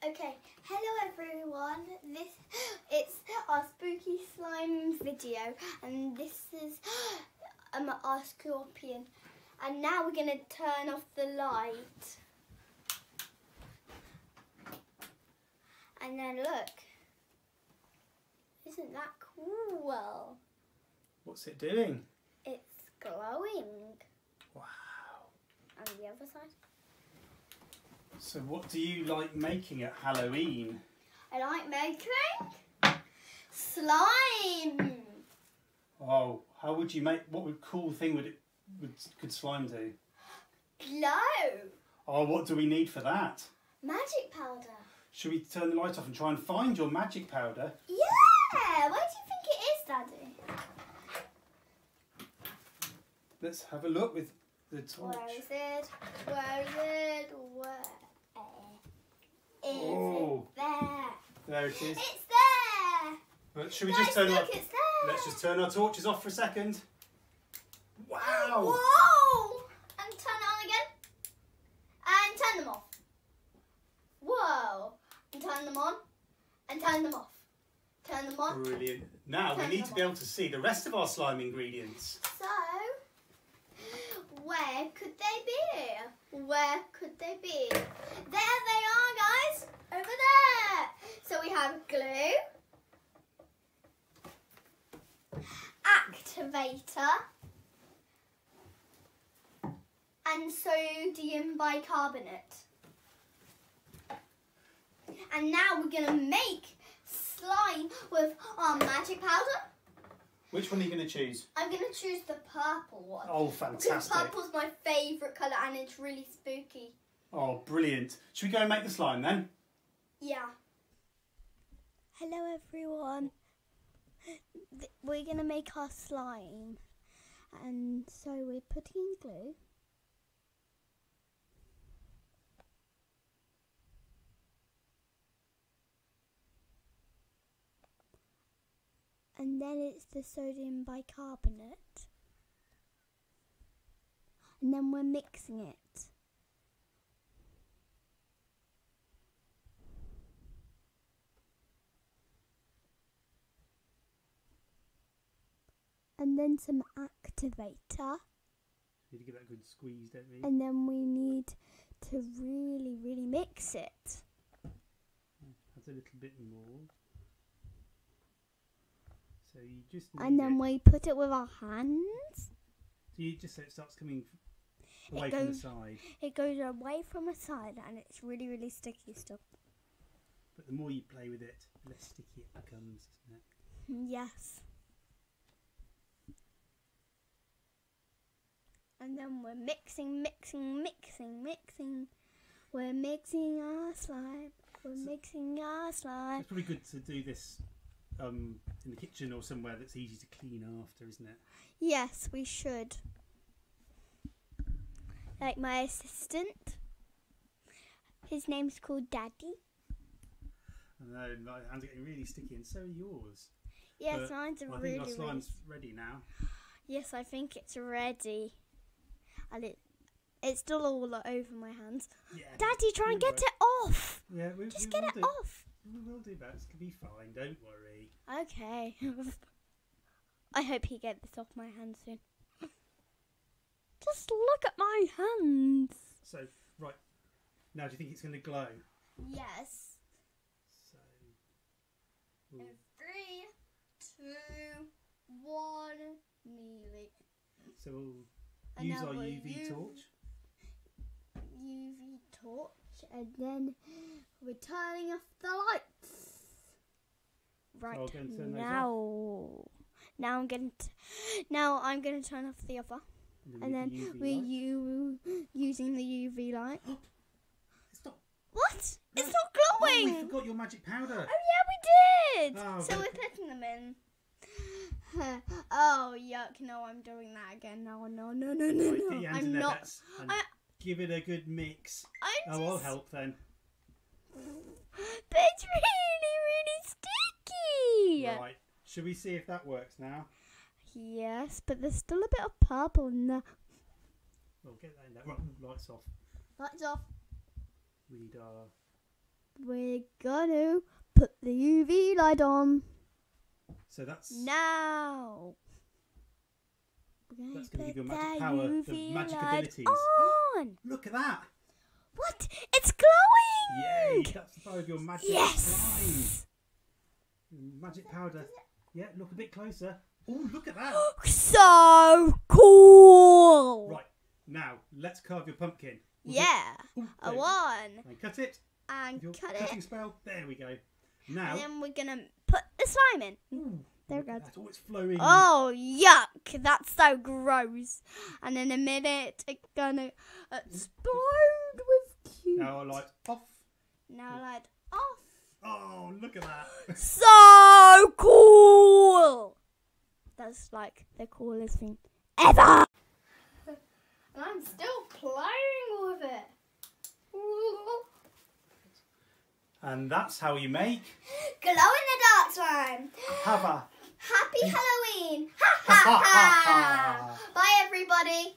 Okay, hello everyone. It's our spooky slime video, and this is our scorpion. And now we're gonna turn off the light, and then look. Isn't that cool? What's it doing? It's glowing. Wow. And the other side. So what do you like making at Halloween? I like making slime. Oh, how would you make? What cool thing could slime do? Glow. Oh, what do we need for that? Magic powder. Should we turn the light off and try and find your magic powder? Yeah. Where do you think it is, Daddy? Let's have a look with the torch. Where is it? Where is it? Where is Oh. it? There. There it is. It's there. But should we Guys, just turn look, off? it's there. Let's just turn our torches off for a second. Wow! Whoa! And turn it on again. And turn them off. Whoa! And turn them on. And turn them off. Turn them on. Brilliant. Now we need to be able to see the rest of our slime ingredients. So, where could they be? Where could they be? There they are, guys. Over there. So we have glue, activator, and sodium bicarbonate. And now we're going to make slime with our magic powder. Which one are you going to choose? I'm going to choose the purple one. Oh, Because fantastic. purple's my favourite colour and it's really spooky. Oh, brilliant. Should we go and make the slime then? Yeah. Hello everyone. We're going to make our slime. And so we're putting in glue. And then it's the sodium bicarbonate. And then we're mixing it. And then some activator. Need to give that a good squeeze, don't we? And then we need to really, really mix it. That's a little bit more. So you just need And then it. we put it with our hands. So you just so it starts coming away from the side. It goes away from the side and it's really, really sticky still. But the more you play with it, the less sticky it becomes, isn't it? Yes. And then we're mixing. We're mixing our slime. We're mixing our slime. It's probably good to do this in the kitchen or somewhere that's easy to clean after, isn't it? Yes, we should. Like my assistant. His name's called Daddy. I know, my hands are getting really sticky and so are yours. Yes, But mine's I really, think our really... slime's ready now. Yes, I think it's ready. And it's still all over my hands. Yeah. Daddy, try and get it off. Yeah, Just get it off. We will do that. It's going to be fine. Don't worry. Okay. I hope he gets this off my hands soon. Just look at my hands. So, right. Now, do you think it's going to glow? Yes. So, In 3, 2, 1, nearly. So we'll And use now our we'll UV torch. UV torch, and then we're turning off the lights. Right, I'll go and turn those now I'm going to turn off the other, and then we're using the UV light. It's not. What? It's not Oh, glowing. we forgot your magic powder. Oh yeah, we did. Oh, So but- we're putting them in. Oh yuck! No, I'm doing that again. No. Right, get your hands in I'm there, not. Bets, and give it a good mix. I'm I'll just... help then. But it's really, really sticky. Right. Should we see if that works now? Yes, but there's still a bit of purple in there. Well, get that in there. Right, lights off. Lights off. Read our we're gonna put the UV light on. So that's Now. That's going to give you magic power, the magic abilities. On. Look at that! What? It's glowing! Yay! That's the power of your magic Yes! slime. Magic powder. Yeah, look a bit closer. Oh, look at that! So cool! Right, now let's carve your pumpkin. Yeah, Ooh, a there. one. And cut it. And Your cut cutting it. spell. There we go. Now. And then we're gonna put the slime in. Ooh, There look we at go. that. Oh, it's flowing. Oh, yuck! That's so gross. And in a minute, it's gonna explode with cute. Now our light off. Now light off. Oh, look at that. So cool! That's like the coolest thing ever. And I'm still playing with it. And that's how you make Glow in the dark slime. have a Happy Halloween. Ha ha ha. Bye everybody.